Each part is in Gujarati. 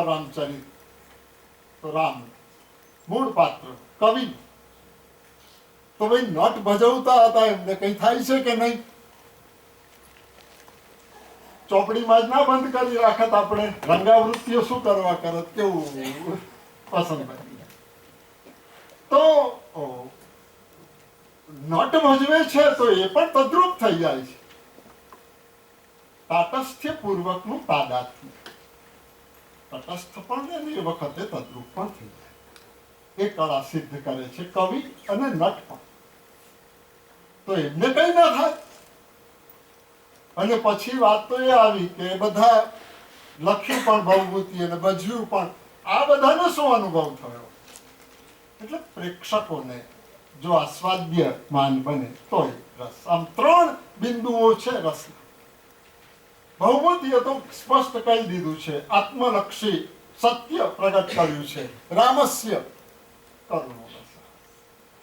રામચરિત તો રામ મૂળ પાત્ર કવિ તો ભાઈ નટ ભજવતા હતા, એમને કઈ થાય છે કે નહીં? ચોપડીમાં જ ના બંધ કરી રાખત, આપણે રંગાવૃત્તિઓ શું કરવા કરત, કેવું પસંદ કરી. તો નટ ભજવે છે તો એ પણ તદ્રુપ થઈ જાય છે. તાટસ્થ્ય પૂર્વકનું તાદાત્મ્ય, તટસ્થ પણ એ વખતે તદ્રુપ પણ થઈ જાય. એ કળા સિદ્ધ કરે છે કવિ અને નટ પણ. તો એમને કઈ ના થાય. અને પછી વાત તો એ આવી કે બધા લખ્યું પણ ભવભૂતિ અને ભજ્યું પણ, આ બધાને શું અનુભવ થયો? એટલે પ્રેક્ષકોને જો આસ્વાદ્ય માન બને તોય રસ. આમ ત્રણ બિંદુઓ છે રસના. ભવભૂતિએ તો સ્પષ્ટ કહી દીધું છે, આત્મલક્ષી સત્ય પ્રગટ કર્યું છે. રામસ્ય કરુણો રસ,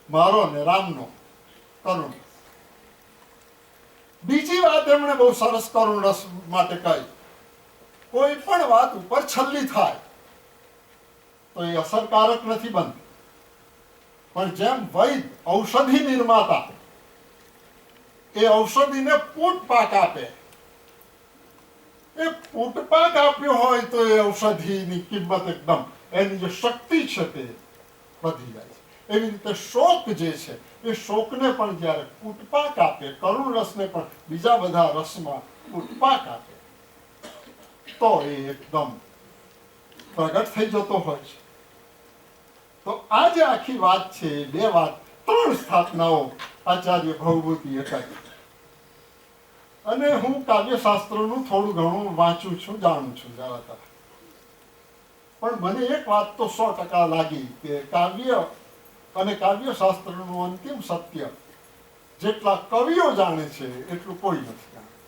મારો ને રામનો કરુણ. બીજી વાત એમણે બહુ સરસ કરુણ રસ માટે કહી, કોઈ પણ વાત ઉપર છલ્લી થાય તો એ અસરકારક નથી બનતી. પણ જેમ વૈદ ઔષધિ નિર્માતા એ ઔષધિને પૂટપાક આપે, એ પૂટપાક આપ્યો હોય તો એ ઔષધિની કિંમત એકદમ, એની જે શક્તિ છે તે વધી જાય છે. એવી રીતે શોક જે છે એ શોકને પણ જ્યારે પૂટપાક આપે, કરુણ રસને પણ બીજા બધા રસમાં પૂટપાક આપે તો એ એકદમ પ્રગટ થઈ જતો હોય છે. તો આ જે આખી વાત છે, બે વાત, ત્રણ સ્થાપનાઓ આચાર્ય ભવભૂતિએ કરી. અને હું કાવ્યશાસ્ત્રનું થોડું ઘણું વાંચું છું, જાણું છું જરા. પણ મને એક વાત તો 100% લાગી કે કાવ્ય અને કાવ્યશાસ્ત્રનું અંતિમ સત્ય જેટલા કવિઓ જાણે છે એટલું કોઈ નથી જાણતું.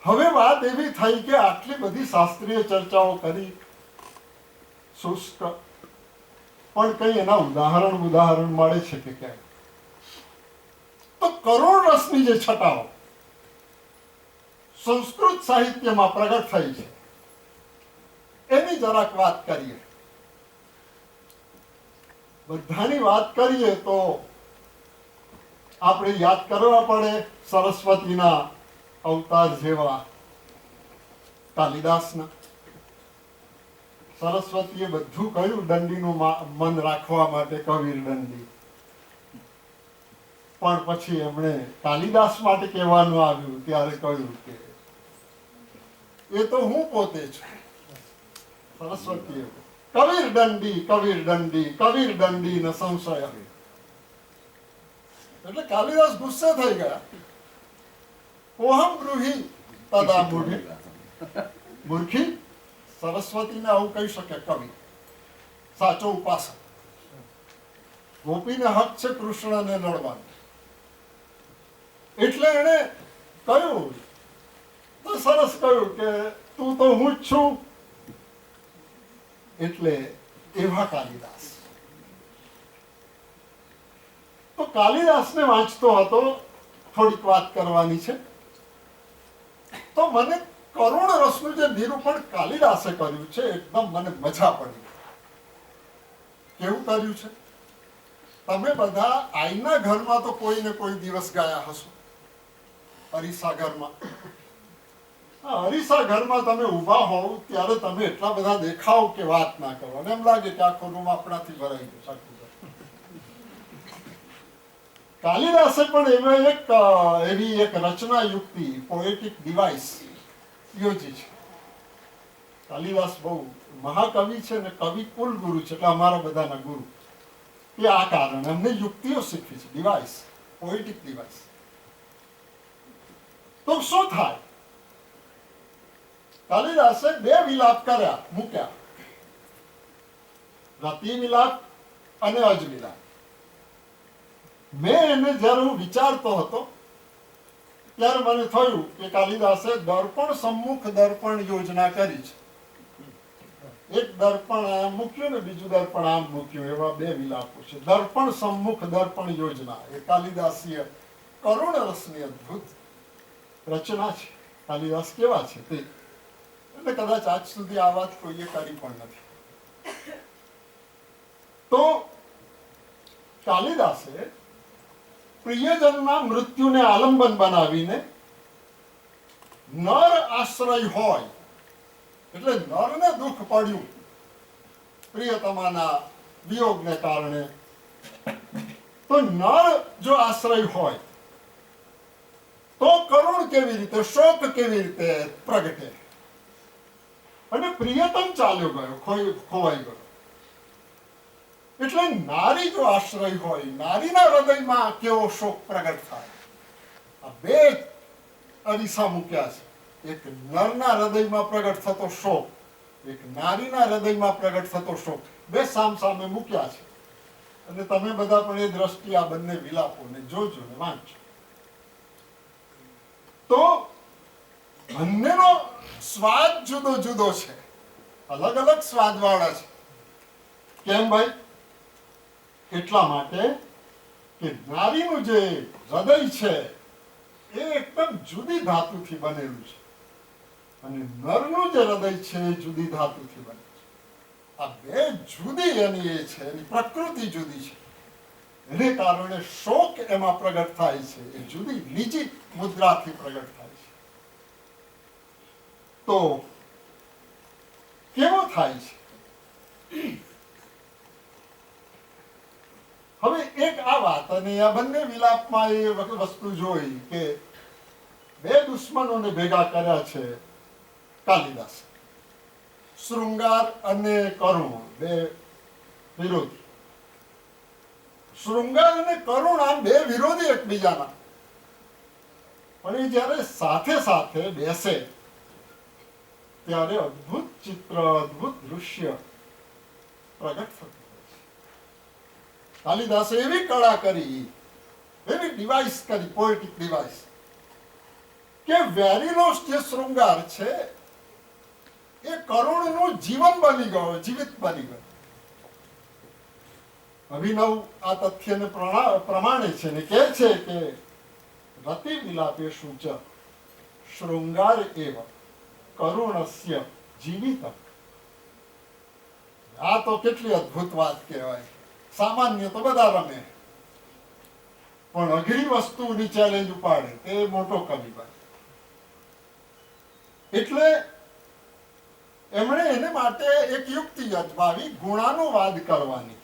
હવે વાત એવી થઈ કે આટલી બધી શાસ્ત્રીય ચર્ચાઓ કરી, શુષ્ક, પણ કઈ એના ઉદાહરણ મળે છે કે કેમ? તો કરુણ રસની જે છટાઓ સંસ્કૃત સાહિત્યમાં પ્રગટ થઈ છે એની જરાક વાત કરીએ. બધાની વાત કરીએ તો આપણે યાદ કરવા પડે સરસ્વતીના અવતાર જેવા કાલિદાસના. સરસ્વતીએ બધું કહ્યું દંડીનું મન રાખવા માટે, કવિર દંડી. પણ પછી એમણે કાલિદાસ માટે કહેવાનું આવ્યું ત્યારે કહ્યું કે એ તો હું પોતે છું. સરસ્વતીએ કવિર દંડી કવિર દંડી કવિર દંડી ન સંશય. એટલે કાલિદાસ ગુસ્સે થઈ ગયા. કોહમ બ્રૂહી તદા મૂઢે. મૂર્ખી, સરસ્વતીને આવું કહી શકે કવિ, સાચો ઉપાસક. ગોપીને હક છે કૃષ્ણને લડવાનું. એટલે એને કહ્યું, તો સરસ કહ્યું કે તું તો હું જ છું. એટલે એવા કાલિદાસ. તો કાલિદાસને વાંચતો હતો, થોડીક વાત કરવાની છે. તો મને કરુણ રસનું જે નિરૂપણ કાલિદાસે કર્યું છે એકદમ મને મજા પડી. કેવું કર્યું છે? તમે બધા આઈના ઘરમાં તો કોઈને કોઈ દિવસ ગયા હશો, અરીસા ઘરમાં. અરીસા ઘરમાં તમે ઊભા હોવ ત્યારે તમે એટલા બધા દેખાવ કે વાત ના કરો, અને એમ લાગે કે આખો રૂમ આપણાથી ભરાઈ ગયો. કાલિદાસે પણ એવી એક રચના યુક્તિ, પોએટિક ડિવાઇસ યોજી છે. કાલિદાસ બહુ મહાકવિ છે ને કવિ કુલ ગુરુ છે, એટલે અમારા બધાના ગુરુ. એ આ કારણે અમને યુક્તિઓ શીખવી છે, ડિવાઇસ, પોએટિક ડિવાઇસ. તો શું થાય? કાલિદાસે 2 વિલાપ કર્યા, મૂક્યા, રતિ વિલાપ અને અજ વિલાપ. મેં એને જ્યારે હું વિચારતો હતો ત્યારે મને થયું કે કાલિદાસે દર્પણ સમ્મુખ દર્પણ યોજના કરી છે. એક દર્પણ આમ મૂક્યું ને બીજું દર્પણ આમ મૂક્યું, એવા 2 વિલાપો છે. દર્પણ સમ્મુખ દર્પણ યોજના એ કાલિદાસીય કરુણ રસની અદ્ભુત રચના છે. કાલિદાસ કેવા છે તે એટલે કદાચ આજ સુધી આ વાત કોઈએ કરી પણ નથી. તો કાલિદાસે પ્રિયજનના મૃત્યુને આલંબન બનાવીને નર આશ્રય હોય એટલે નરને દુઃખ પડ્યું પ્રિયતમાના વિયોગને કારણે, તો નર જો આશ્રય હોય તો કરુણ કેવી રીતે, શોક કેવી રીતે પ્રગટે? અને પ્રિયતમ ચાલ્યો ગયો, ખોવાઈ ગયો. એટલે નારી જો આશ્રય હોય, નારીના હૃદયમાં કેવો શોક પ્રગટ થાય. આ બે અરીસા મૂક્યા છે. એક નરના હૃદયમાં પ્રગટ થતો શોક, એક નારીના હૃદયમાં પ્રગટ થતો શોક, બે સામ સામે મૂક્યા છે. અને તમે બધા પણ એ દ્રષ્ટિ આ બંને વિલાપોને જોજો ને વાંચો. તો બંનેનો સ્વાદ જુદો જુદો છે, અલગ અલગ સ્વાદવાળા છે. કેમ ભાઈ? એટલા માટે કે નારીનું જે હૃદય છે એ એકદમ જુદી ધાતુથી બનેલું છે, અને નરનું જે હૃદય છે એ જુદી ધાતુથી બનેલું છે. આ બે જુદી એની એ છે, એની પ્રકૃતિ જુદી છે. એને કારણે શોક એમાં પ્રગટ થાય છે, એ જુદી નીચી મુદ્રાથી પ્રગટ થાય છે. તો કેવો થાય છે? હવે એક આ વાત, અને આ બંને વિલાપમાં એ વસ્તુ જોઈ કે બે દુશ્મનોને ભેગા કર્યા છે કાલિદાસ. શૃંગાર અને કરુણ, બે વિરોધી. શૃંગાર અને કરુણ આમ બે વિરોધી એકબીજાના, પણ એ જયારે સાથે સાથે બેસે ત્યારે અદ્ભુત ચિત્ર, અદ્ભુત દૃશ્ય પ્રગટ થતું. કાલિદાસે એવી કળા કરી, એવી ડિવાઇસ કરી, પોએટિક ડિવાઇસ, કે વેરીલોસ જે શૃંગાર છે એ કરુણનું જીવન બની ગયો, જીવિત બની ગયો. અભિનવ આ તથ્યને પ્રમાણે છે ને કહે છે કે રતિ વિલાપેષુ ચ શૃંગાર એવ કરુણસ્ય જીવિતમ. આ તો કેટલી અદ્ભુત વાત કહેવાય. સામાન્ય તો બધા રમે, પણ અઘરી વસ્તુની ચેલેન્જ ઉપાડે તે મોટો કવિ બને. એટલે એમણે એને માટે એક યુક્તિ અજમાવી, ગુણાનુવાદ કરવાની.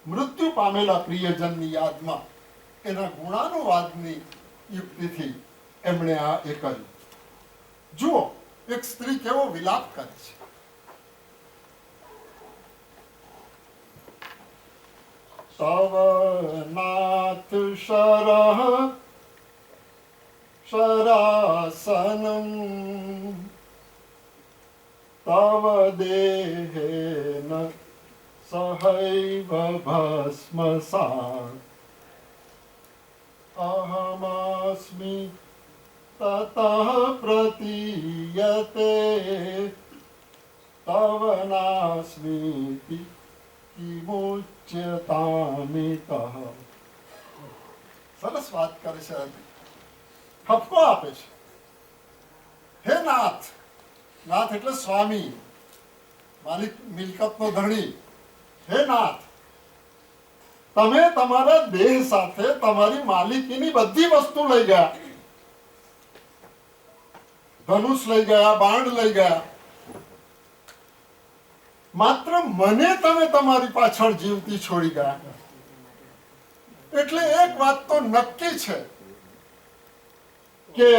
મૃત્યુ પામેલા પ્રિયજનની યાદમાં એના ગુણાનુવાદની યુક્તિથી એમણે આ એ કર્યું. જુઓ એક સ્ત્રી કેવો વિલાપ કરે છે. તવ નાથ શરહ શરાસનમ તવ દેહેન સહૈવ ભસ્મસાત અહમસ્મિ તતઃ પ્રતીયતે તવ નાસ્મિતિ કિમુચ્યતામિતઃ. સરસ વાત કરે છે, ઠપકો આપે છે. હે નાથ, નાથ એટલે સ્વામી, માલિક, મિલકતનો ધણી. હે નાથ, તમે તમારા દેહ સાથે તમારી માલિકીની બધી વસ્તુ લઈ ગયા. ધનુષ લઈ ગયા, બાણ લઈ ગયા, માત્ર મને તમે તમારી પાછળ જીવતી છોડી ગયા. એટલે એક વાત તો નક્કી છે કે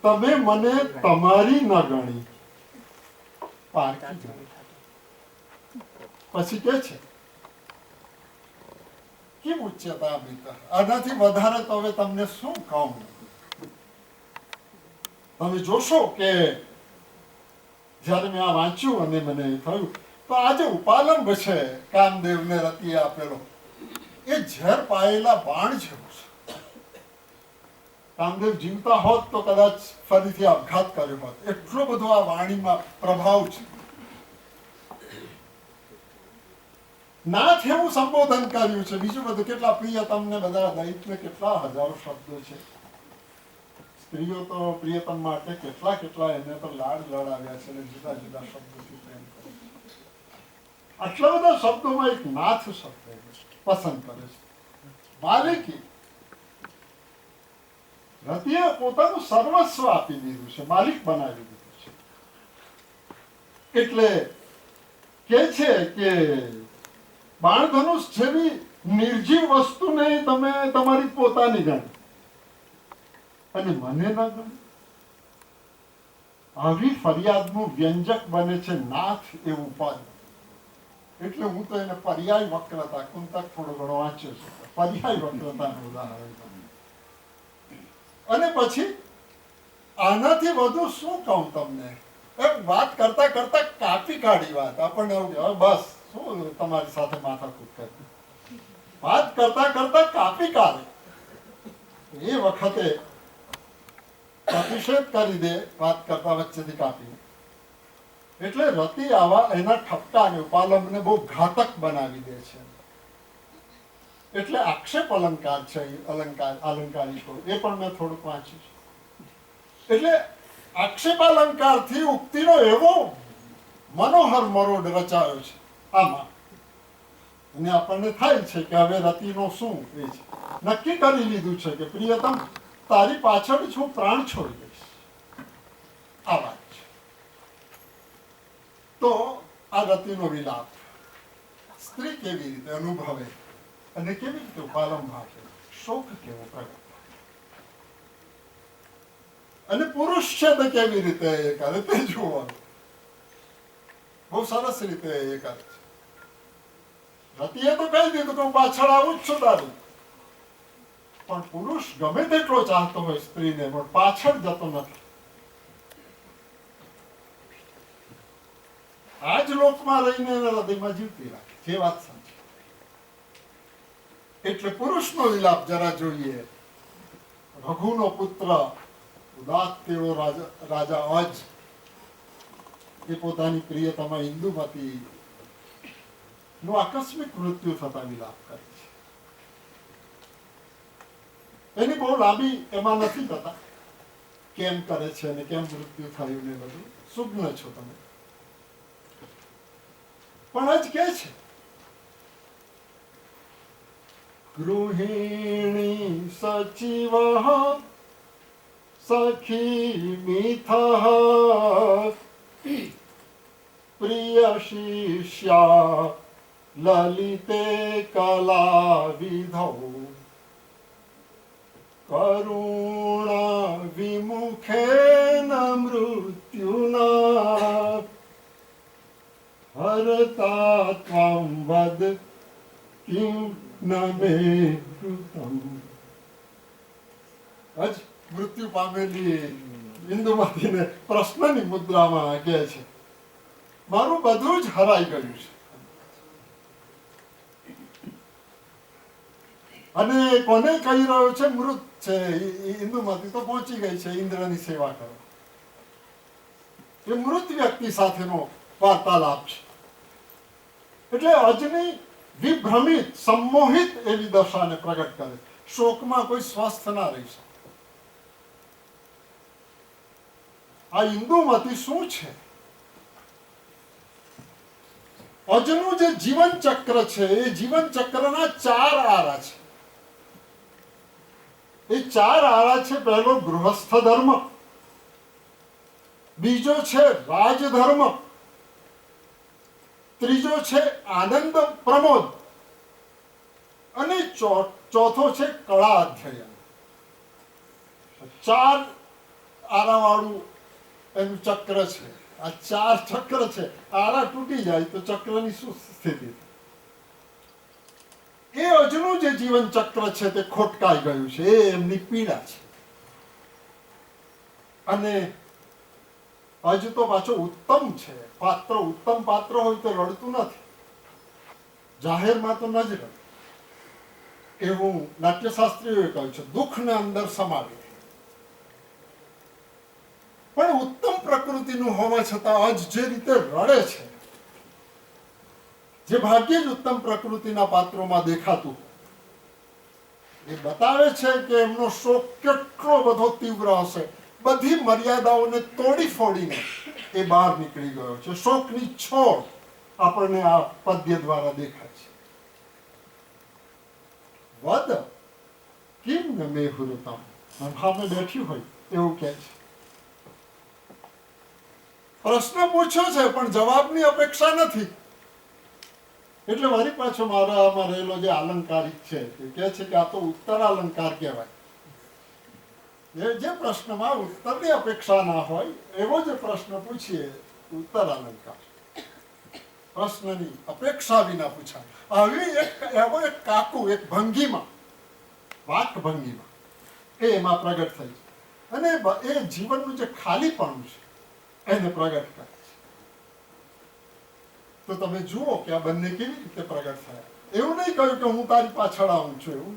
તમે મને તમારી ન ગણી, પછી કે છે કેમ ઉચ્ચતા મિત્ર. આનાથી વધારે તો હવે તમને શું કહું. તમે જોશો કે જયારે મેં આ વાંચ્યું અને મને થયું તો આ જે ઉપાલંબ છે કામદેવને રતિ આપેલો, એ ઝેર પાયેલા બાણ જેવું છે. કામદેવ જીવતા હોત તો કદાચ ફરીથી આપઘાત કર્યો હોત. એટલો બધો આ વાણીમાં પ્રભાવ છે. નાથ એવું સંબોધન કર્યું છે. બીજું બધું કેટલા પ્રિય તમને બધા દૈત્ય, કેટલા હજારો શબ્દો છે. સ્ત્રીઓ તો પ્રિયતમ માટે કેટલા કેટલા એને તો લાડ લડાવ્યા છે અને જુદા જુદા શબ્દોથી પ્રેમ કરે છે. આટલા બધા શબ્દોમાં એક નાથ શબ્દ પસંદ કરે છે, માલિકી. રતિએ પોતાનું સર્વસ્વ આપી દીધું છે, માલિક બનાવી દીધું છે. એટલે કે છે કે બાણધનુષ જેવી નિર્જીવ વસ્તુને તમે તમારી પોતાની ગણી અને મને ન ગમે. આવી ફરિયાદનું વ્યંજક બને છે નાથ એવું પદ. એટલે હું તો એને પર્યાય વક્રતા, કુંતક થોડો ઘણો વાંચ્યો છે, પર્યાય વક્રતાનું ઉદાહરણ. અને પછી આનાથી વધુ શું કહું તમને? વાત કરતા કરતા કાપી કાઢી વાત. આપણને એવું કહેવાય બસ શું તમારી સાથે માથાકૂટ કરતી. વાત કરતા કરતા કાપી કાઢે. એ વખતે પ્રતિષેધ કરી દે, વાત કરતા વચ્ચેથી કાપી. એટલે રતિ આવા એના ઠપકાને ઉપાલંબને બહુ ઘાતક બનાવી દે છે. એટલે આક્ષેપ અલંકાર છે, અલંકારિકો એ પણ મેં થોડુંક વાંચ્યું છે. એટલે આક્ષેપ અલંકારથી ઉક્તિનો એવો મનોહર મરોડ રચાયો છે આમાં. અને આપણને થાય છે કે હવે રતિનો શું એ છે. નક્કી કરી લીધું છે કે પ્રિયતમ તારી પાછળ જ હું પ્રાણ છોડી દઈશ. આ વાત છે. તો આ રતિનો વિલાપ સ્ત્રી કેવી રીતે અનુભવે અને કેવી રીતે ઉપાલંબ આપે, શોક કેવો પ્રગટ, અને પુરુષ છે તે કેવી રીતે એ કરે તે જોવાનું. બહુ સરસ રીતે એ કરે છે. રતિએ તો કહી દીધું કે હું પાછળ આવું જ છું તારી. પણ પુરુષ ગમે તેટલો ચાહતો હોય સ્ત્રીને પણ પાછળ જતો નથી. આ જ લોકમાં રહીને હૃદયમાં જીવતી રાખે જે વાત સમજે. એટલે પુરુષનો વિલાપ જરા જોઈએ. રઘુનો પુત્ર ઉદાત તેવો રાજા અજ એ પોતાની પ્રિયતમા ઇન્દુમતી નું આકસ્મિક મૃત્યુ થતા વિલાપ કરે છે. એની બહુ લાંબી એમાં નથી થતા કેમ કરે છે અને કેમ મૃત્યુ થયું ને બધું સુગ્ન છો તમે. પણ જ કે છે ગૃહિણી સચિવ સખી મિથ પ્રિય શિષ્યા લલિતે કલા વિધૌ કરુણા વિમુખેન મૃત્યુના હરતા ત્વં વદ કિમ ન મે કૃતમ. આજ મૃત્યુ પામેલી ઇન્દુમતીને પ્રશ્નની મુદ્રામાં કહે છે મારું બધું જ હરાઈ ગયું છે. અને કોને કહી રહ્યો છે? મૃત છે ઇન્દુમતી તો પહોંચી ગઈ છે ઇન્દ્રની સેવા કરવા. એ મૃત વ્યક્તિ સાથેનો વાર્તાલાપ છે. એટલે અજની વિભ્રમિત સંમોહિત એવી દશાને પ્રગટ કરે. શોકમાં કોઈ સ્વસ્થ ના રહી શકે. આ ઇન્દુમતી શું છે? અજનું જે જીવન ચક્ર છે એ જીવન ચક્રના 4 આરા છે. એ 4 આરા છે. પહેલો ગૃહસ્થ ધર્મ, બીજો છે રાજધર્મ, ત્રીજો છે આનંદ પ્રમોદ અને ચોથો છે કળા અધ્યયન. 4 આરાવાળું એનું ચક્ર છે. આ 4 ચક્ર છે. આરા તૂટી જાય તો ચક્રની શું સ્થિતિ? એ અજનું જે જીવન ચક્ર છે તે ખોટકાઈ ગયું છે. એ એમની પીડા છે. અને અજ તો પાછો ઉત્તમ છે પાત્ર. ઉત્તમ પાત્ર હોય તો રડતું નથી, જાહેરમાં તો ન જ રડે. એવું નાટ્યશાસ્ત્રીઓએ કહ્યું છે, દુઃખને અંદર સમાવી. પણ ઉત્તમ પ્રકૃતિનું હોવા છતાં અજ જે રીતે રડે છે, જે ભાગ્યે જ ઉત્તમ પ્રકૃતિના પાત્રોમાં દેખાતું, એ બતાવે છે કે એમનો શોક કેટલો બધો તીવ્ર હશે. બધી મર્યાદાઓને તોડી ફોડીને એ બહાર નીકળી ગયો છે. શોકની છોડ આપણને આ પદ્ય દ્વારા દેખાય છે. વદ કિમ ન મેહુરતમ, સામે બેઠી હોય એવું કહે છે. પ્રશ્ન પૂછ્યો છે પણ જવાબની અપેક્ષા નથી. એટલે વળી પાછો મારામાં રહેલો જે આલંકારિક છે એ કહે છે કે આ તો ઉત્તર અલંકાર કહેવાય. જે પ્રશ્નમાં ઉત્તરની અપેક્ષા ના હોય એવો જે પ્રશ્ન પૂછીએ ઉત્તર અલંકાર. પ્રશ્નની અપેક્ષા વિના પૂછાય. આવી એવો એક કાકુ, એક ભંગીમાં, વાક ભંગીમાં એ એમાં પ્રગટ થઈ છે. અને એ જીવનનું જે ખાલીપણું છે એને પ્રગટ કરે છે. તો તમે જુઓ કે આ બંને કેવી રીતે પ્રગટ થયા. એવું નહીં કહ્યું કે હું તારી પાછળ આવું છું, એવું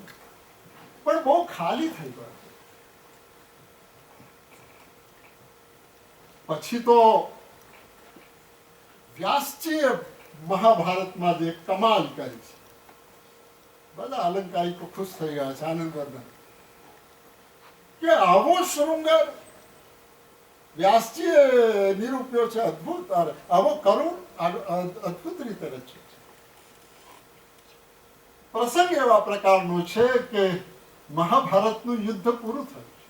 પણ બહુ ખાલી થઈ ગયો. પછી તો વ્યાસજીએ મહાભારતમાં જે કમાલ કરી છે, બધા અલંકારિકો ખુશ થઈ ગયા છે, આનંદવર્ધન, કે આવો શૃંગાર વ્યાસજીએ નિરૂપ્યો છે. અદભુત, આવો કરુણ અદભુત રીતે રચ્યો છે. પ્રસંગ એવા પ્રકારનો છે કે મહાભારતનું યુદ્ધ પૂરું થયું છે.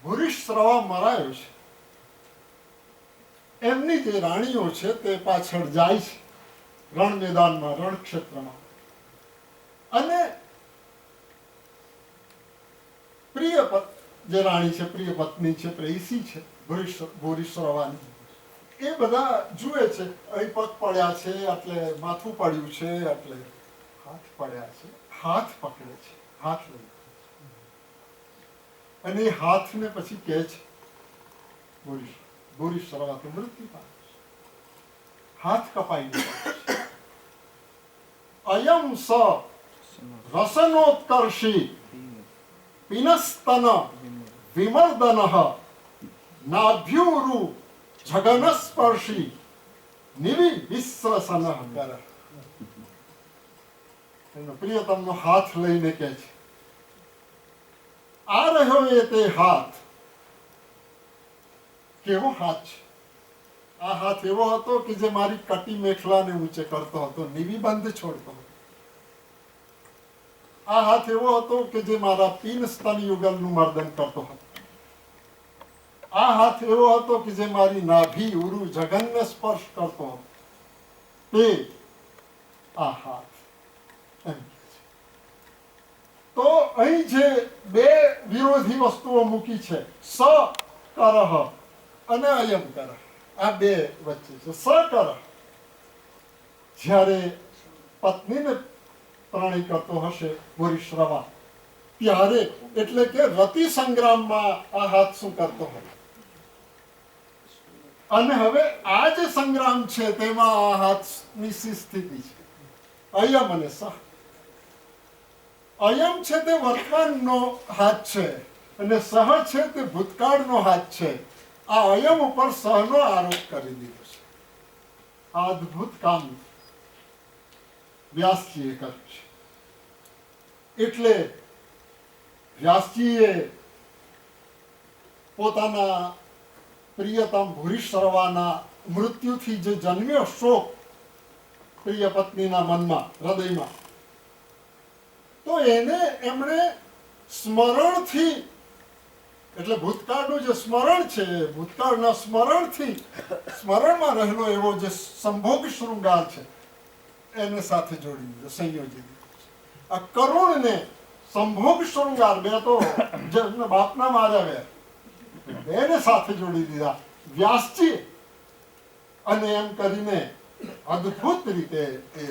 ભૂરિશ્રવા મરાયો છે. એમની જે રાણીઓ છે તે પાછળ જાય છે રણ મેદાનમાં, રણક્ષેત્રમાં. અને પ્રિય જે રાણી છે, પ્રિય પત્ની છે, પ્રેયસી છે ભૂરિશ્રવાની, એ બધા જુએ છે. અહીં પગ પડ્યા છે, એટલે માથું પડ્યું છે, એટલે હાથ પડ્યા છે. હાથ પકડે છે, હાથ લઈ, અને એ હાથને પછી કહે છે ભૂરિશ્રવા તો મૃત્યુ પામે છે, હાથ કપાઈ ગયો છે. અયમ સ રસનોત્કર્ષી પિનસ્તન વિમર્દન નાભ્યુરુ જગનસ્પર્શી નિવિશ્વસન કર. એનો પ્રિયતમનો હાથ લઈને કહે છે, આ રહ્યો એ તે હાથ. કેવો હાથ છે? આ હાથ એવો હતો કે જે મારી કટી મેખલાને ઊંચે કરતો હતો, નિવિબંધ છોડતો હતો. આ હાથ એવો હતો કે જે મારા પિન સ્તન યુગલનું મર્દન કરતો હતો. આ હાથ એવો હતો કે જે મારી નાભી ઉરુ જગનને સ્પર્શ કરતો હતો. તે આ હાથ. તો અહીં જે બે વિરોધી વસ્તુઓ મૂકી છે, સ કરહ અને અયમ કરહ, આ બે વચ્ચે છે. સ કરહ, જ્યારે પત્નીને પ્રાણી કરતો હશે ભૂરિશ્રવા, ત્યારે, એટલે કે રતિ સંગ્રામમાં આ હાથ શું કરતો હોય. અને હવે આ જે સંગ્રામ છે તેમાં આ હાથની શી સ્થિતિ છે? અયમ અને સહ. અયમ છે તે વર્તમાનનો હાથ છે અને સહ છે તે ભૂતકાળનો હાથ છે. આ અયમ ઉપર સહનો આરોપ કરી દીધો છે. આ અદભુત કામ વ્યાસજીએ કર્યું છે. એટલે વ્યાસજીએ પોતાના પ્રિયતમ ભૂરિશ્રવાના મૃત્યુથી જે જન્મ્યો શોક પ્રિય પત્નીના મનમાં, હૃદયમાં, તો એને એમણે સ્મરણથી, એટલે ભૂતકાળનું જે સ્મરણ છે, ભૂતકાળના સ્મરણથી, સ્મરણમાં રહેલો એવો જે સંભોગ શૃંગાર છે એને સાથે જોડી દીધો, સંયોજી દીધો. આ કરુણને સંભોગ શૃંગાર, બે તો બાપના માર્યા બેને સાથે જોડી દીધા વ્યાસજી. અને એમ કરીને અદભુત રીતે એ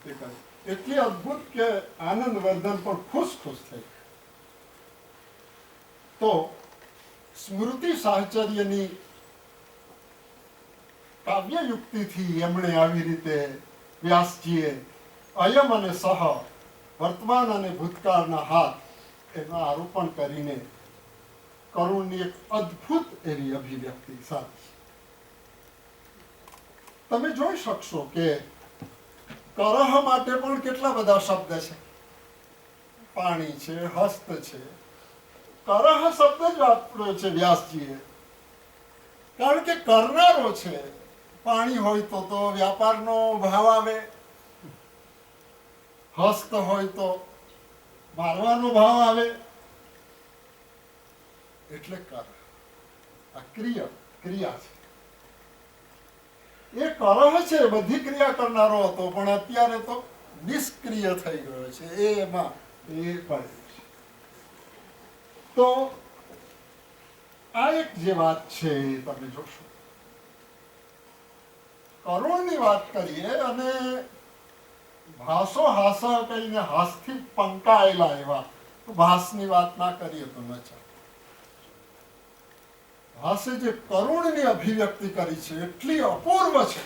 કર્યું. એટલી અદભુત કે આનંદવર્ધન પણ ખુશ થઈ. તો સ્મૃતિ સાહચર્યની કાવ્ય યુક્તિથી એમણે આવી રીતે વ્યાસજીએ અયમ અને સહ, વર્તમાન અને ભૂતકાળના હાથ, એમાં આરોપણ કરીને કરુણની એક અદભુત એવી અભિવ્યક્તિ સાધી. તમે જોઈ શકશો કે કરહ માટે પણ કેટલા બધા શબ્દ છે. પાણી છે, હસ્ત છે. કરહ શબ્દ જ વાપર્યો છે વ્યાસજીએ, કારણ કે કરનારો છે. પાણી હોય તો વ્યાપારનો ભાવ આવે, હસ્ત હોય તો મારવાનો ભાવ આવે, એટલે કર. આ ક્રિયા છે. એ કરહ છે, બધી ક્રિયા કરનારો હતો, પણ અત્યારે તો નિષ્ક્રિય થઈ ગયો છે. એમાં એ પડે છે. તો આ એક જે વાત છે એ તમે જોશો. કરુણની વાત કરીએ અને ભાસો હાસા કહીને હાસથી પંકાયેલા એવા ભાસની વાત ના કરીએ તો ન ચાલે. ભાસે જે કરુણની અભિવ્યક્તિ કરી છે એટલી અપૂર્વ છે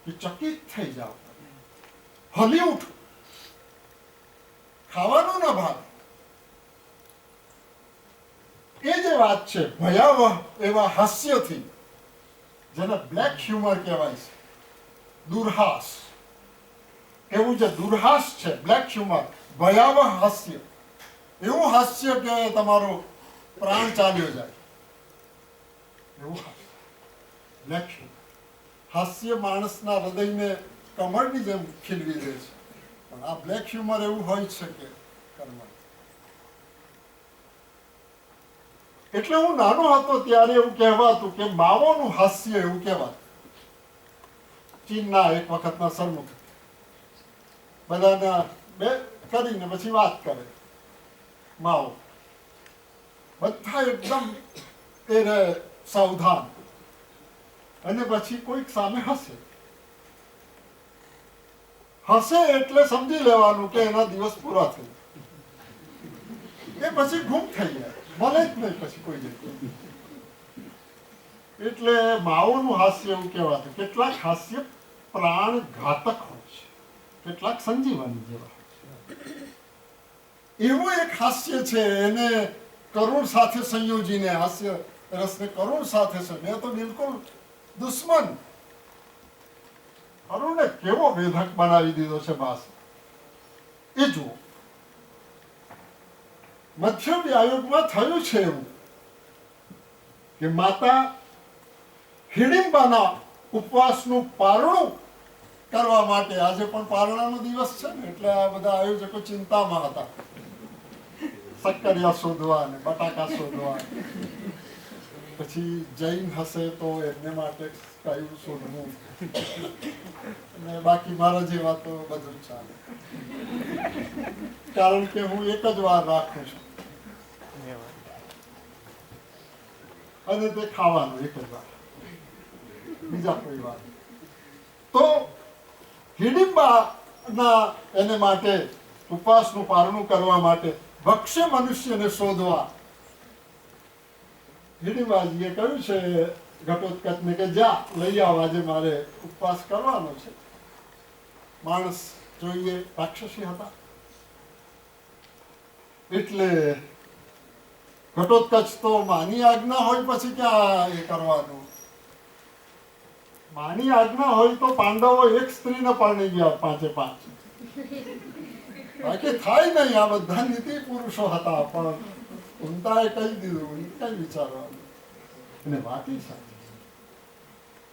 કે ચકિત થઈ જાવ, હલી ઉઠો, ખાવાનું ન ભાવે. એ જે વાત છે ભયાવહ એવા હાસ્યથી, જેને બ્લેક હ્યુમર કહેવાય છે, દુર્હાસ, એવું જે દુર્હાસ છે, બ્લેક હ્યુમર, ભયાવહ હાસ્ય, એવું હાસ્ય કે તમારો પ્રાણ ચાલ્યો જાય, એવું હાસ્ય, બ્લેક હ્યુમર. હાસ્ય માણસના હૃદયને કમળની જેમ ખીલવી દે છે, પણ આ બ્લેક હ્યુમર એવું હોય છે કે કમળ. એટલે હું નાનો હતો ત્યારે એવું કહેવાતું કે માવોનું હાસ્ય એવું કહેવાતું. ચીનના એક વખતના સરમુખ બધાના બે કરીને પછી વાત કરે, માવો બધા એકદમ એ સાવધાન, અને પછી કોઈક સામે હસે એટલે સમજી લેવાનું કે એના દિવસ પૂરા થઈ. એ પછી ગુમ થઈ જાય, મળે જ નહીં પછી કોઈ જગ્યાએ. એટલે માઓનું હાસ્ય એવું કહેવાતું. કેટલાક હાસ્ય પ્રાણઘાતક હોય છે, કેટલાક સંજીવની જેવા. એવું એક હાસ્ય છે, એને કરુણ સાથે સંયોજીને, હાસ્ય રસને કરુણ સાથે છે. મેં તો બિલકુલ દુશ્મન. કરુણને કેવો વેધક બનાવી દીધો છે ભાસ, એ જુઓ. મધ્યમ આયુગમાં થયું છે એવું કે માતા હિડિંબાના ઉપવાસનું પારણું કરવા માટે, આજે પણ પારણાનો દિવસ છે ને, એટલે આ બધા આયોજકો ચિંતામાં હતા. સક્કરિયા શોધવા અને બટાકા શોધવા, પછી જૈન હશે તો એમને માટે કયું શોધવું, અને બાકી મારા જેવા તો બધું ચાલે, કારણ કે હું એક જ વાર રાખું છું અને તે ખાવાનું એક જ વાર, બીજા કોઈ વાર. તો હિડિંબાના એને માટે ઉપવાસનું પારણું કરવા માટે ભક્ષ્ય મનુષ્યને શોધવા હિડિંબાજીએ કહ્યું છે ઘટોત્કચને કે જા લઈ આવ, આજે મારે ઉપવાસ કરવાનો છે. માણસ જોઈએ રાક્ષસી હતા, એટલે ઘટોત્કચ તો માની આજ્ઞા હોય પછી ક્યાં એ કરવાનું. માની આજ્ઞા હોય તો પાંડવો એક સ્ત્રીને પરણી ગયા, પાંચે પાંચ. બાકી થાય નહીં. આ બધા નીતિ પુરુષો હતા, પણ કુંતાએ કહી દીધું, કઈ વિચારવાનું. અને વાત સાચી.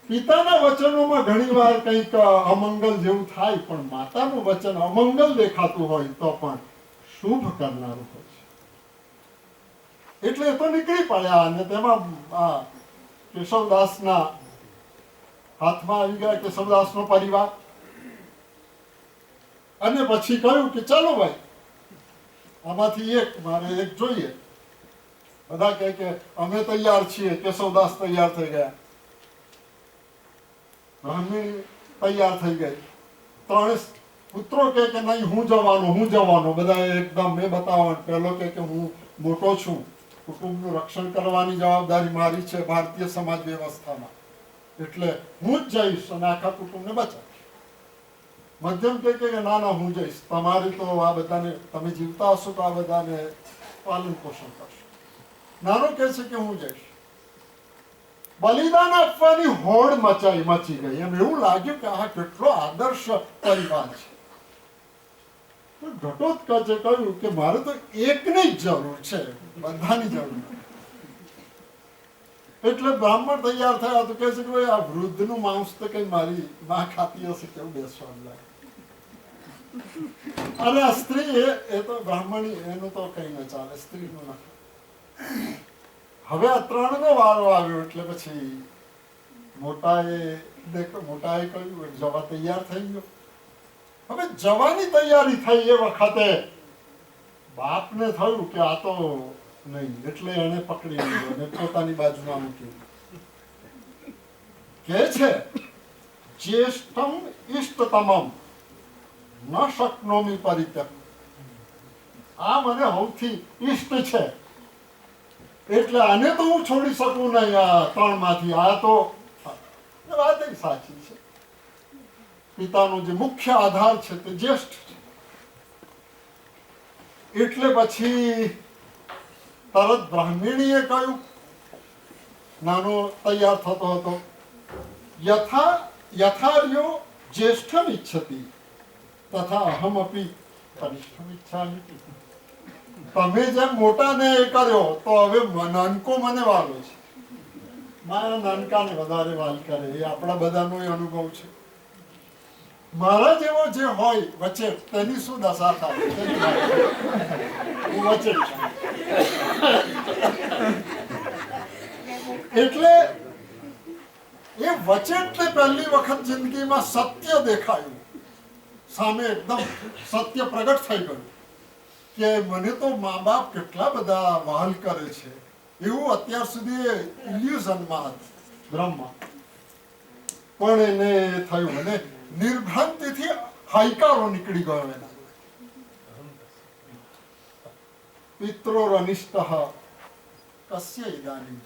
પિતાના વચનોમાં ઘણી વાર કંઈક અમંગલ જેવું થાય, પણ માતાનું વચન અમંગલ દેખાતું હોય તો પણ શુભ કરનારું હોય છે. એટલે એ તો નીકળી પડ્યા, અને તેમાં કેશવદાસના હાથમાં આવી ગયા, કેશવદાસનો પરિવાર. અને પછી કહ્યું કે ચાલો ભાઈ, આમાંથી એક મારે એક જોઈએ. બધા કહે કે અમે તૈયાર છીએ. કેશવદાસ તૈયાર થઈ ગયા, બ્રાહ્મણી તૈયાર થઈ ગઈ. ત્રણે પુત્રો કહે કે નહીં, હું જવાનો. બધા એકદમ મેં બતાવવાનું. પહેલો કહે કે હું મોટો છું, કુટુંબનું રક્ષણ કરવાની જવાબદારી મારી છે ભારતીય સમાજ વ્યવસ્થામાં, એટલે હું જ જઈશ અને આખા કુટુંબને બચાવીશ. મધ્યમ કહે કે ના હું જઈશ, તમારી તો આ બધાને, તમે જીવતા હશો તો આ બધાને પાલન પોષણ કરશો. નાનો કહે છે કે હું જઈશ. બલિદાન આપવાની હોડ મચી ગઈ. એમ એવું લાગ્યું કે આ કેટલો આદર્શ પરિવાર છે. તો ઘટોત્કચે કહ્યું કે મારે તો એકની જ જરૂર છે, બધાની જરૂર નથી. એટલે બ્રાહ્મણ તૈયાર થયા તો કહે છે કે ભાઈ આ વૃદ્ધનું માંસ તો કઈ મારી માં ખાતી હશે, કેવું બેસવાનું લાગે. અરે આ સ્ત્રી એ તો બ્રાહ્મણી, એનું તો કઈ ન ચાલે, સ્ત્રીનું નથી. હવે આ 3 નો વારો આવ્યો એટલે પછી મોટાએ કહ્યું જવા તૈયાર થઈ ગયો. હવે જવાની તૈયારી થઈ એ વખતે બાપને થયું કે આ તો નહીં, એટલે એને પકડી લીધો અને પોતાની બાજુમાં મૂકી. કે છે જ્યેષ્ઠમ ઇષ્ટતમમ ન શક્નોમિ પરિત્યક્ત. આ મને સૌથી ઈષ્ટ છે, એટલે આને તો હું છોડી શકું નહીં આ 3 માંથી. આ તો વાત સાચી છે. પિતાનો જે મુખ્ય આધાર છે તે જ્યેષ્ઠ છે. એટલે પછી તરત બ્રાહ્મણીએ કહ્યું, નાનો તૈયાર થતો હતો, યથાર્યો જ્યેષ્ઠમ ઈચ્છતિ તથા અહમપી કનિષ્ઠમ ઈચ્છામિ. તમે જેમ મોટાને એ કર્યો તો હવે નાનકો મને વાલો છે. મારા નાનકાને વધારે વાલ કરે, એ આપણા બધાનો અનુભવ છે. મારા જેવો જે હોય વચ્ચે તેની શું દશા થાય, હું વચ્ચે છું. એટલે એ વચેટને પહેલી વખત જિંદગીમાં સત્ય દેખાયું, સામે એકદમ સત્ય પ્રગટ થઈ ગયું કે મને તો મા બાપ કેટલા બધા વહાલ કરે છે. એવું અત્યાર સુધી ઇલ્યુઝનમાં હતું બ્રહ્મા. પણ એને થયું અને નિર્ભ્રાંતિથી હાઈકારો નીકળી ગયો એના. પિત્રોર અનિષ્ટ કસ્ય ઇદાનીમ.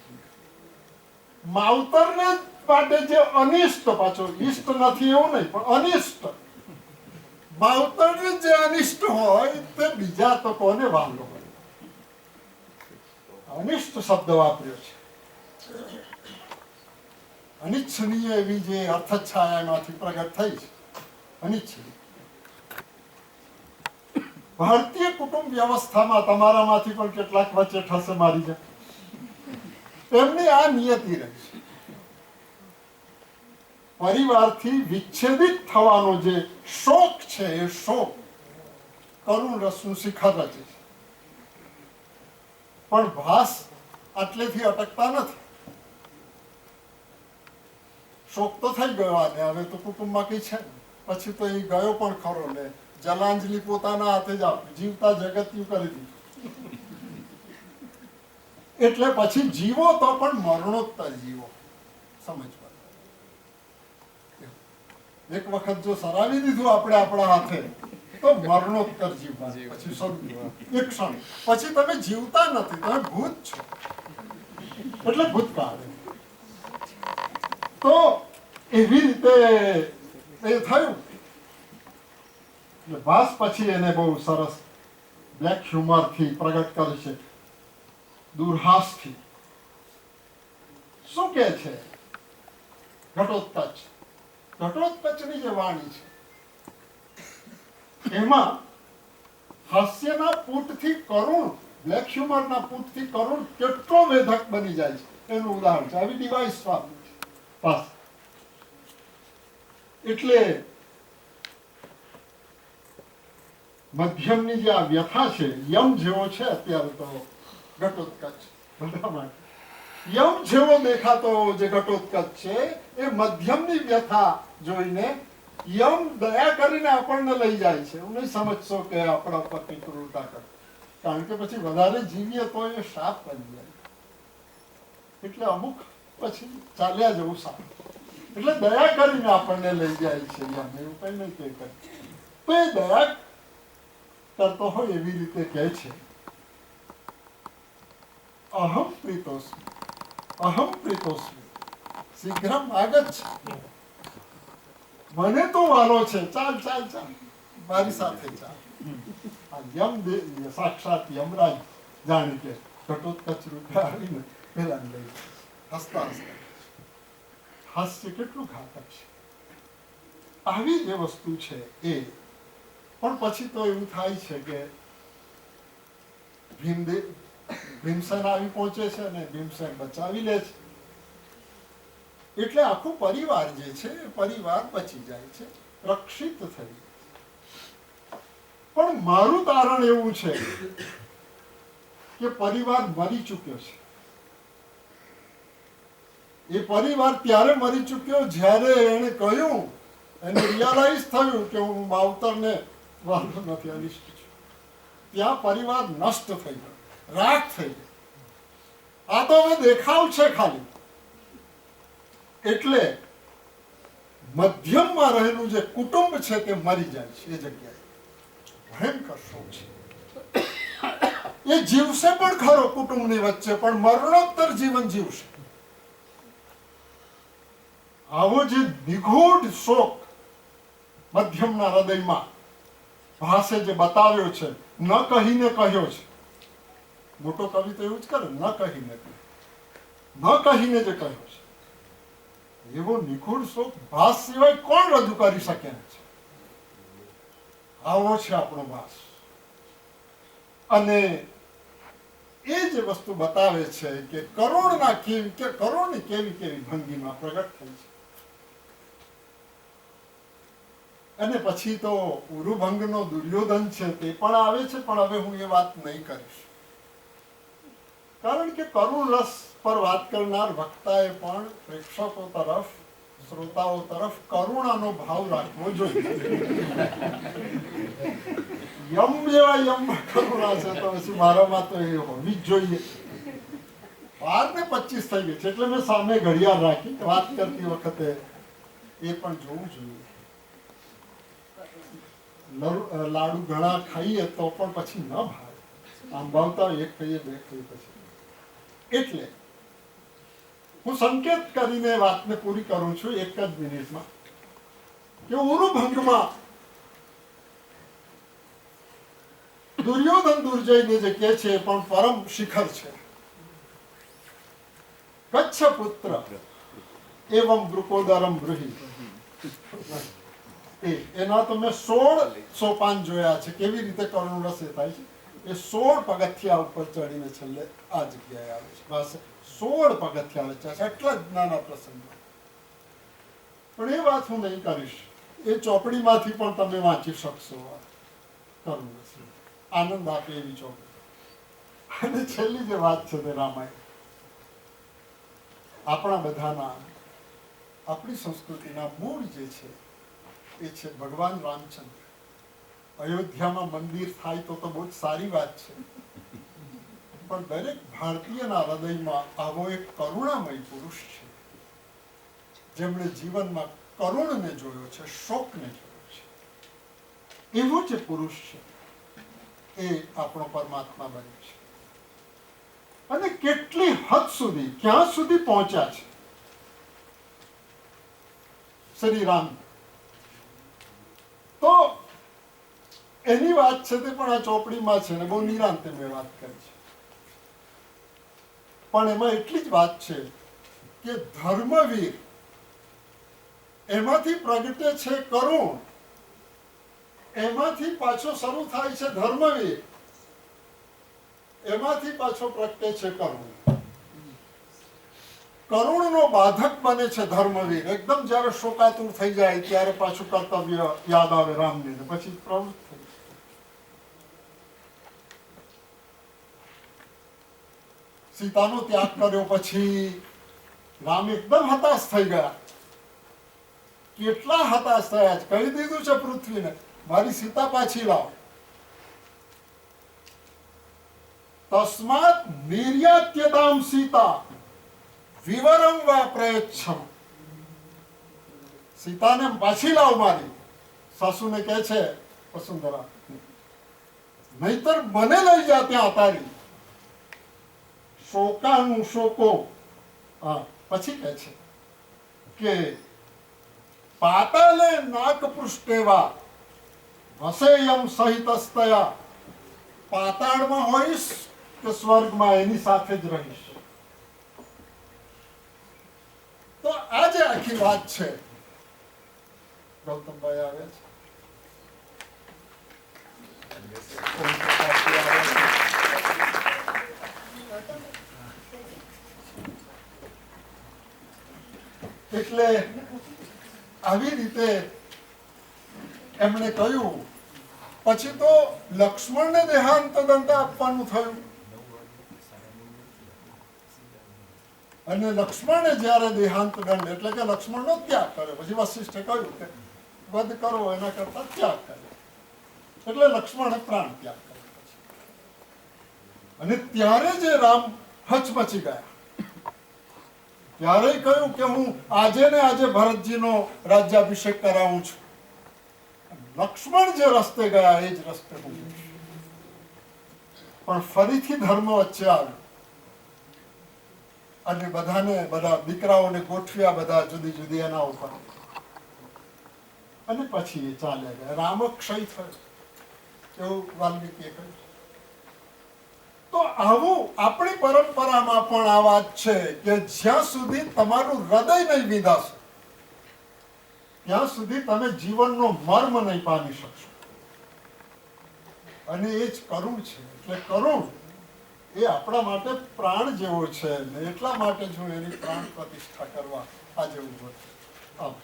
માવતરને માટે જે અનિષ્ટ, પાછો ઈષ્ટ નથી એવું નહીં, પણ અનિષ્ટ, માવતરને જે અનિષ્ટ હોય તે બીજા તો કોને વાંધો હોય. અનિષ્ટ શબ્દ વાપર્યો છે. અનિચ્છનીય એવી જે અર્થછાયા એમાંથી પ્રગટ થઈ છે, અનિચ્છનીય. ભારતીય કુટુંબ વ્યવસ્થામાં તમારામાંથી પણ કેટલાક વચ્ચે ઠસે મારી જાય, એમની આ નિયતિ રહી છે. પરિવારથી વિચ્છેદિત થવાનો જે શોક છે એ શોક કરુણ રસનું શિખર રચે છે. પણ ભાસ આટલેથી અટકતા નથી. શોક તો થઈ ગયો આને, હવે તો કુટુંબમાં કઈ છે પછી તો એ ગયો પણ ખરો ને જલાંજલિ પોતાના હાથે જ આપી, જીવતા જગત્યું કરી દીધું. એટલે પછી જીવો તો પણ મરણોત્તર જીવો, સમજવા. એક વખત જો સરાવી દીધું આપણે આપણા હાથે તો મરણોત્તર જીવવા પછી શરૂ એક ક્ષણ પછી તમે જીવતા નથી, તમે ભૂત છો. એટલે ભૂતકાળ. તો એવી રીતે એ થયું. ભાસ પછી એને બહુ સરસ બ્લેક હ્યુમરથી પ્રગટ કરે છે, દુર્હાસથી. શું કે છે ઘટોત્કચ? ઘટોત્કચની જે વાણી છે એમાં હાસ્યના પૂટથી કરુણ, બ્લેક હ્યુમરના પૂટથી કરુણ કેટલો વેધક બની જાય છે એનું ઉદાહરણ છે. આવી ડિવાઇસ વાપરી છે બસ. એટલે મધ્યમની જે આ વ્યથા છે, યમ જેવો છે અત્યારે તો ઘટોત્કચ બધા માટે. યમ જેવો દેખાતો જે ઘટોત્કચ છે એ મધ્યમની વ્યથા જોઈને યમ દયા કરીને આપણને લઈ જાય છે. હું નહીં સમજશો કે આપણા ઉપર કઈ ક્રૂરતા કરે, કારણ કે પછી વધારે જીવીએ તો એ શાપ બની જાય. એટલે અમુક પછી ચાલ્યા જવું સારું. એટલે દયા કરીને આપણને લઈ જાય છે યમ, એવું કઈ નહીં કઈ કરે. તો એ દયા કરતો હોય એવી રીતે કહે છે, અહમ પ્રીતોસ્મી, અહમ પ્રીતોસ્મી, શીઘ્રમ આગચ્છ. મને તો વાલો છે, ચાલ ચાલ ચાલ મારી સાથે ચાલ. આ યમ સાક્ષાત યમરાજ જાણી કે ઘટોત્કચ રૂપે આવીને પેલા લઈ હસતા હસતા. હાસ્ય કેટલું ઘાતક છે. આવી જે વસ્તુ છે એ પણ પછી તો એવું થાય છે કે ભીમસેન આવી પહોંચે છે અને ભીમસેન બચાવી લે છે, એટલે આખો પરિવાર જે છે એ પરિવાર બચી જાય છે, રક્ષિત થઈ. પણ મારું તારણ એવું છે કે પરિવાર મરી ચૂક્યો છે. એ પરિવાર ત્યારે મરી ચૂક્યો જ્યારે એને કહ્યું, એને રિયલાઇઝ થયું કે હું માવતરને વાંધો નથી, અનિષ્ટ છું. ત્યાં પરિવાર નષ્ટ થઈ ગયો, રાખ થઈ ગયો. આ તો હવે દેખાવ છે ખાલી. એટલે મધ્યમમાં રહેલું જે કુટુંબ છે તે મરી જાય છે. એ જગ્યાએ ભયંકર શોક છે. એ જીવશે પણ ખરો કુટુંબની વચ્ચે, પણ મરણોત્તર જીવન જીવશે. આવો જે નિગૂઢ શોક મધ્યમના હૃદયમાં ભાસે જે બતાવ્યો છે, ન કહીને કહ્યો છે. મોટો કવિ તો એવું જ કરે, ન કહીને જે કહ્યો છે. એવો નિગૂઢ શોક ભાસ સિવાય કોણ રજૂ કરી શકે છે? આવો છે આપણો ભાસ. અને એ જે વસ્તુ બતાવે છે કે કરુણની કેવી કેવી ભંગીમાં પ્રગટ થઈ છે. અને પછી તો ઉરુભંગનો દુર્યોધન છે તે પણ આવે છે, પણ હવે હું એ વાત નહીં કરીશ, કારણ કે કરુણ રસ પર વાત કરનાર વક્તાએ પણ પ્રેક્ષકો તરફ, શ્રોતાઓ તરફ કરુણાનો ભાવ રાખવો જોઈએ. યમ જેવા યમ કરુણા છે તો પછી મારામાં તો એ હોવી જ જોઈએ. 12:25 થઈ ગઈ છે, એટલે મેં સામે ઘડિયાળ રાખી. વાત કરતી વખતે એ પણ જોવું જોઈએ. લાડુ ઘણા ખાઈએ તો પણ પછી ન ભાવે. આમ ભાવતા એક ખાઈએ, બે ખાઈએ પછી. એટલે હું સંકેત કરીને વાતને પૂરી કરું છું એક જ મિનિટમાં કે ઉરુભંગમાં દુર્યોધન દુર્જયને જે કહે છે પણ પરમ શિખર છે. કચ્છ પુત્ર એવમ દ્રુકોદરમ બ્રુહિ. એના તો મેં 16 સોપાન જોયા છે, કેવી રીતે કરુણ રસ એ થાય છે. એ 16 પગથિયા ઉપર ચડીને છેલ્લે આ જગ્યાએ આવે છે. બસ 16 પગથિયા આવે છે, એટલા જ નાના પ્રસંગમાં. પણ એ વાત હું નહીં કરીશ. એ ચોપડીમાંથી પણ તમે વાંચી શકશો. કરુણ રસ આનંદ આપે એવી ચોપડી. અને છેલ્લી જે વાત છે તે રામાયણ. આપણા બધાના, આપણી સંસ્કૃતિના મૂળ જે છે એ છે ભગવાન રામચંદ્ર. અયોધ્યામાં મંદિર થાય તો બહુ જ સારી વાત છે, પણ દરેક ભારતીયના હૃદયમાં આવો એક કરુણામય પુરુષ છે, જેમણે જીવનમાં કરુણને જોયો છે, શોકને જોયો છે. એવો જે પુરુષ છે એ આપણો પરમાત્મા બન્યો છે. અને કેટલી હદ સુધી, ક્યાં સુધી પહોંચ્યા છે શ્રી રામ, તો એની વાત છે તે પણ આ ચોપડીમાં છે ને બહુ નિરાંતે મેં વાત કરી છે. પણ એમાં એટલી જ વાત છે કે ધર્મવીર એમાંથી પ્રગટે છે કરુણ, એમાંથી પાછો શરૂ થાય છે ધર્મવીર, એમાંથી પાછો પ્રગટે છે કરુણ. કરુણનો બાધક બને છે ધર્મવીર. એકદમ જયારે શોકાતુર થઈ જાય ત્યારે પાછું કર્તવ્ય યાદ આવે રામને, પછી પ્રવૃત્ત થઈ. સીતાનો ત્યાગ કર્યો પછી રામ એકદમ હતાશ થઈ ગયા. કેટલા હતાશ થયા છે. કહી દીધું છે પૃથ્વીને, મારી સીતા પાછી લાવો. તસ્માત નિર્યાત્યતામ સીતા વિવરમ વા પ્રયચ્છમ. સીતાને પાછી લાવ મારી. સાસુને કહે છે વસુંધરા, નહીતર મને લઈ જા ત્યાં તારી. શોકાનું શોકો. પછી કહે છે કે પાતાલે નાક પૃષ્ઠેવા વસેયમ સહિતસ્તયા. પાતાળમાં હોઈશ કે સ્વર્ગમાં એની સાથે જ રહીશ. તો આ જે આખી વાત છે, ગૌતમભાઈ આવે છે, એટલે આવી રીતે એમણે કહ્યું. પછી તો લક્ષ્મણને દેહાંત દંડ આપવાનું થયું. અને લક્ષ્મણે જ્યારે દેહાંત દંડ એટલે કે લક્ષ્મણનો ત્યાગ કર્યો. પછી વશિષ્ઠે કહ્યું કે વધ કરો એના કરતા ત્યાગ કર્યો. એટલે લક્ષ્મણે પ્રાણ ત્યાગ કર્યો. અને ત્યારે જે રામ હચમચી ગયા, ત્યારે કહ્યું કે હું આજે ને આજે ભરતજીનો રાજ્યાભિષેક કરાવું છું. લક્ષ્મણ જે રસ્તે ગયા એ જ રસ્તે હું જઈશ. પણ ફરીથી ધર્મ વચ્ચે આવ્યો અને બધા દીકરાઓને ગોઠવ્યા, બધા જુદી જુદી એના ઉપર. અને પછી એ ચાલ્યા ગયા. રામક્ષય થયો એવું વાલ્મીકીએ કહ્યું. તો આવું આપણી પરંપરામાં પણ આ વાત છે કે જ્યાં સુધી તમારું હૃદય નહીં વિંધાશે ત્યાં સુધી તમે જીવનનો મર્મ નહીં પામી શકશો. અને એ જ કરુણ છે. એટલે કરુણ એ આપણા માટે પ્રાણ જેવો છે ને એટલા માટે જો એની પ્રાણ પ્રતિષ્ઠા કરવા આજે ઉભો છું.